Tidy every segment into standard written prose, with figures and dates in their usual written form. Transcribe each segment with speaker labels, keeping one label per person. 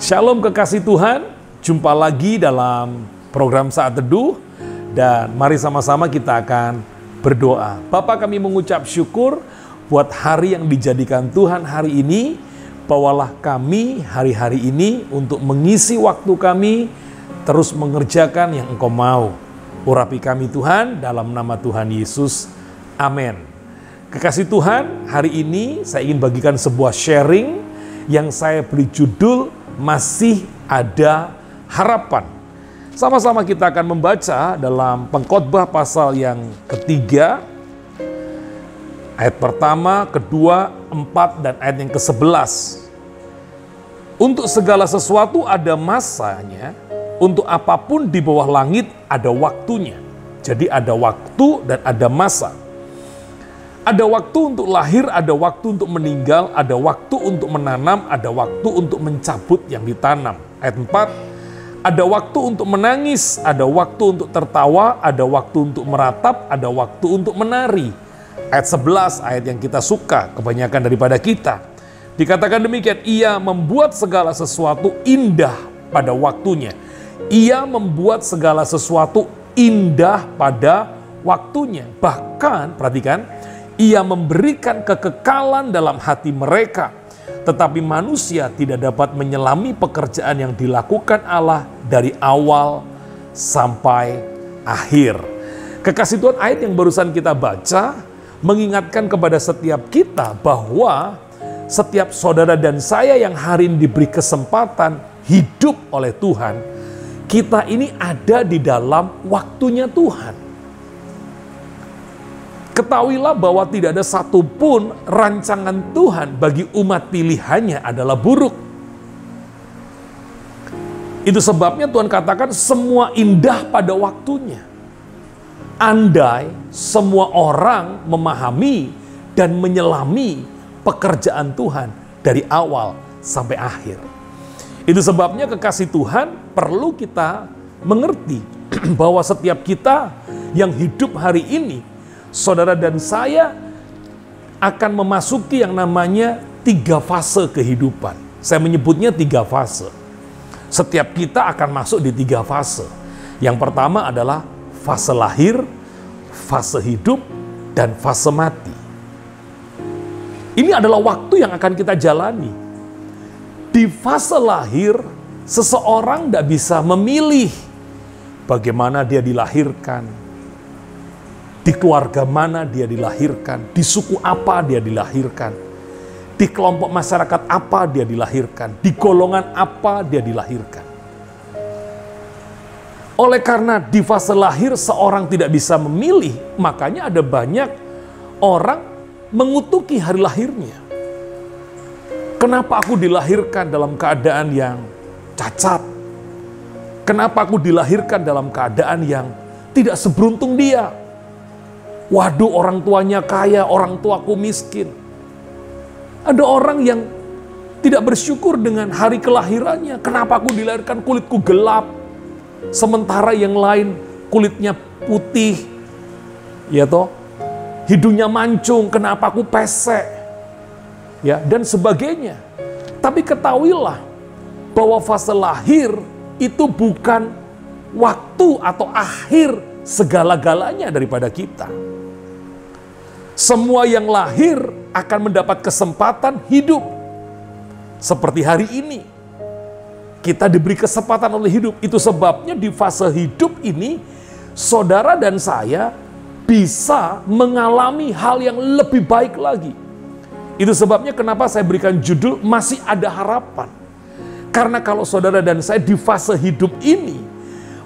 Speaker 1: Shalom kekasih Tuhan, jumpa lagi dalam program Saat Teduh dan mari sama-sama kita akan berdoa. Bapa, kami mengucap syukur buat hari yang dijadikan Tuhan hari ini. Bawalah kami hari-hari ini untuk mengisi waktu kami terus mengerjakan yang Engkau mau. Urapi kami Tuhan dalam nama Tuhan Yesus. Amin. Kekasih Tuhan, hari ini saya ingin bagikan sebuah sharing yang saya beri judul Masih Ada Harapan. Sama-sama kita akan membaca dalam Pengkhotbah pasal yang ketiga, ayat pertama, kedua, 4, dan ayat yang ke-11. Untuk segala sesuatu ada masanya, untuk apapun di bawah langit ada waktunya. Jadi ada waktu dan ada masa. Ada waktu untuk lahir, ada waktu untuk meninggal, ada waktu untuk menanam, ada waktu untuk mencabut yang ditanam. Ayat 4, ada waktu untuk menangis, ada waktu untuk tertawa, ada waktu untuk meratap, ada waktu untuk menari. Ayat 11, ayat yang kita suka, kebanyakan daripada kita. Dikatakan demikian, ia membuat segala sesuatu indah pada waktunya. Ia membuat segala sesuatu indah pada waktunya. Bahkan, perhatikan, ia memberikan kekekalan dalam hati mereka. Tetapi manusia tidak dapat menyelami pekerjaan yang dilakukan Allah dari awal sampai akhir. Kekasih Tuhan, ayat yang barusan kita baca mengingatkan kepada setiap kita bahwa setiap saudara dan saya yang hari ini diberi kesempatan hidup oleh Tuhan, kita ini ada di dalam waktunya Tuhan. Ketahuilah bahwa tidak ada satupun rancangan Tuhan bagi umat pilihannya adalah buruk. Itu sebabnya Tuhan katakan semua indah pada waktunya. Andai semua orang memahami dan menyelami pekerjaan Tuhan dari awal sampai akhir. Itu sebabnya kekasih Tuhan perlu kita mengerti bahwa setiap kita yang hidup hari ini, saudara dan saya akan memasuki yang namanya 3 fase kehidupan. Saya menyebutnya 3 fase. Setiap kita akan masuk di 3 fase. Yang pertama adalah fase lahir, fase hidup, dan fase mati. Ini adalah waktu yang akan kita jalani. Di fase lahir, seseorang tidak bisa memilih bagaimana dia dilahirkan, di keluarga mana dia dilahirkan, di suku apa dia dilahirkan, di kelompok masyarakat apa dia dilahirkan, di golongan apa dia dilahirkan. Oleh karena di fase lahir seorang tidak bisa memilih, makanya ada banyak orang mengutuki hari lahirnya. Kenapa aku dilahirkan dalam keadaan yang cacat? Kenapa aku dilahirkan dalam keadaan yang tidak seberuntung dia? Waduh, orang tuanya kaya, orang tuaku miskin. Ada orang yang tidak bersyukur dengan hari kelahirannya. Kenapa aku dilahirkan kulitku gelap, sementara yang lain kulitnya putih, ya toh, hidungnya mancung. Kenapa aku pesek, ya, dan sebagainya. Tapi ketahuilah bahwa fase lahir itu bukan waktu atau akhir segala-galanya daripada kita. Semua yang lahir akan mendapat kesempatan hidup. Seperti hari ini, kita diberi kesempatan oleh hidup. Itu sebabnya di fase hidup ini, saudara dan saya bisa mengalami hal yang lebih baik lagi. Itu sebabnya kenapa saya berikan judul Masih Ada Harapan. Karena kalau saudara dan saya di fase hidup ini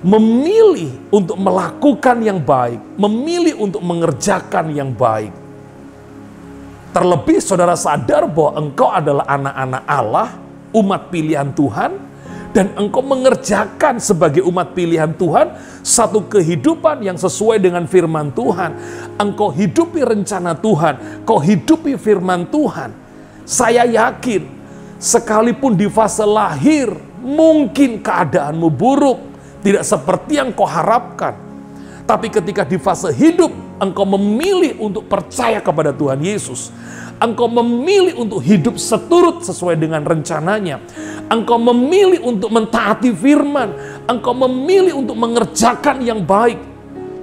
Speaker 1: memilih untuk melakukan yang baik, memilih untuk mengerjakan yang baik. Terlebih saudara sadar bahwa engkau adalah anak-anak Allah, umat pilihan Tuhan, dan engkau mengerjakan sebagai umat pilihan Tuhan satu kehidupan yang sesuai dengan firman Tuhan. Engkau hidupi rencana Tuhan, kau hidupi firman Tuhan. Saya yakin, sekalipun di fase lahir, mungkin keadaanmu buruk, tidak seperti yang kau harapkan. Tapi ketika di fase hidup, engkau memilih untuk percaya kepada Tuhan Yesus. Engkau memilih untuk hidup seturut sesuai dengan rencananya. Engkau memilih untuk mentaati firman. Engkau memilih untuk mengerjakan yang baik.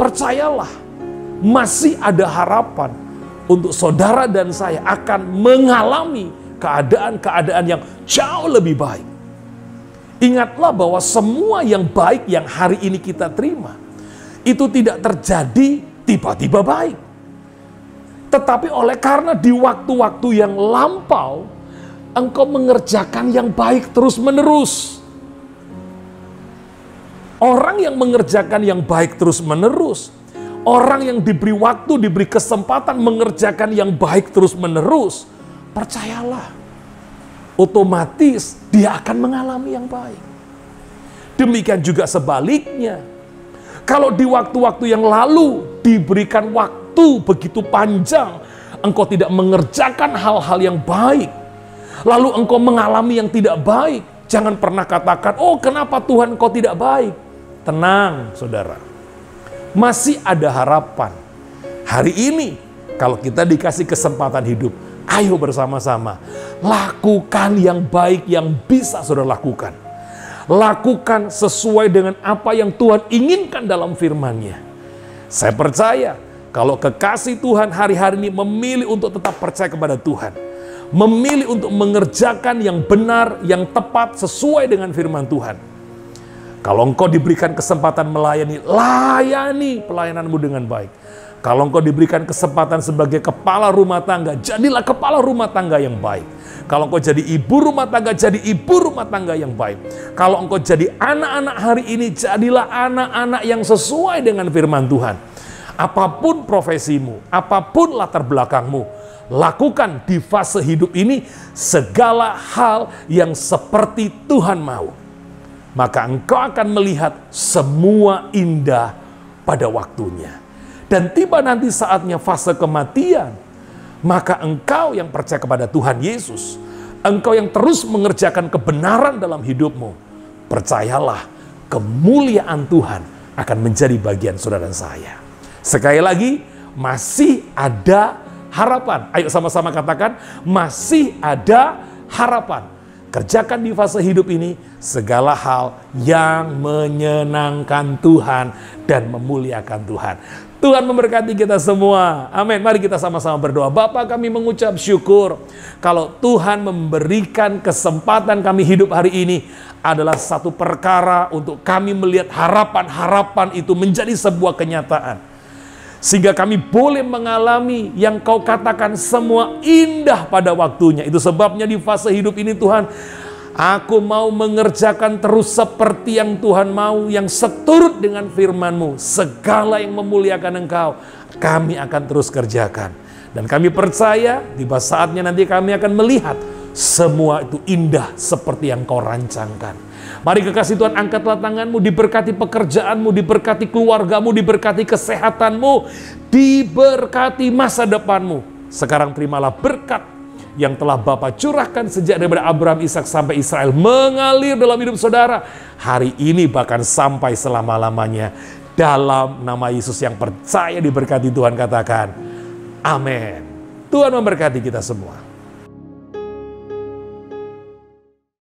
Speaker 1: Percayalah, masih ada harapan untuk saudara dan saya akan mengalami keadaan-keadaan yang jauh lebih baik. Ingatlah bahwa semua yang baik yang hari ini kita terima, itu tidak terjadi tiba-tiba baik. Tetapi oleh karena di waktu-waktu yang lampau, engkau mengerjakan yang baik terus-menerus. Orang yang mengerjakan yang baik terus-menerus, orang yang diberi waktu, diberi kesempatan mengerjakan yang baik terus-menerus, percayalah, otomatis dia akan mengalami yang baik. Demikian juga sebaliknya. Kalau di waktu-waktu yang lalu diberikan waktu begitu panjang, engkau tidak mengerjakan hal-hal yang baik, lalu engkau mengalami yang tidak baik, jangan pernah katakan, oh kenapa Tuhan engkau tidak baik. Tenang saudara, masih ada harapan. Hari ini kalau kita dikasih kesempatan hidup, ayo bersama-sama lakukan yang baik yang bisa saudara lakukan. Lakukan sesuai dengan apa yang Tuhan inginkan dalam firman-Nya. Saya percaya kalau kekasih Tuhan hari-hari ini memilih untuk tetap percaya kepada Tuhan, memilih untuk mengerjakan yang benar, yang tepat sesuai dengan firman Tuhan. Kalau engkau diberikan kesempatan melayani, layani pelayananmu dengan baik. Kalau engkau diberikan kesempatan sebagai kepala rumah tangga, jadilah kepala rumah tangga yang baik. Kalau engkau jadi ibu rumah tangga, jadi ibu rumah tangga yang baik. Kalau engkau jadi anak-anak hari ini, jadilah anak-anak yang sesuai dengan firman Tuhan. Apapun profesimu, apapun latar belakangmu, lakukan di fase hidup ini segala hal yang seperti Tuhan mau. Maka engkau akan melihat semua indah pada waktunya. Dan tiba nanti saatnya fase kematian, maka engkau yang percaya kepada Tuhan Yesus, engkau yang terus mengerjakan kebenaran dalam hidupmu, percayalah kemuliaan Tuhan akan menjadi bagian saudara dan saya. Sekali lagi, masih ada harapan. Ayo sama-sama katakan, masih ada harapan. Kerjakan di fase hidup ini segala hal yang menyenangkan Tuhan dan memuliakan Tuhan. Tuhan memberkati kita semua. Amin. Mari kita sama-sama berdoa. Bapa, kami mengucap syukur kalau Tuhan memberikan kesempatan kami hidup hari ini adalah satu perkara untuk kami melihat harapan-harapan itu menjadi sebuah kenyataan. Sehingga kami boleh mengalami yang kau katakan semua indah pada waktunya. Itu sebabnya di fase hidup ini Tuhan, aku mau mengerjakan terus seperti yang Tuhan mau, yang seturut dengan firman-Mu. Segala yang memuliakan Engkau, kami akan terus kerjakan. Dan kami percaya di saatnya nanti kami akan melihat semua itu indah seperti yang kau rancangkan. Mari kekasih Tuhan, angkatlah tanganmu, diberkati pekerjaanmu, diberkati keluargamu, diberkati kesehatanmu, diberkati masa depanmu. Sekarang terimalah berkat yang telah Bapa curahkan sejak daripada Abraham, Ishak sampai Israel mengalir dalam hidup saudara. Hari ini bahkan sampai selama-lamanya. Dalam nama Yesus yang percaya diberkati Tuhan katakan, amin. Tuhan memberkati kita semua.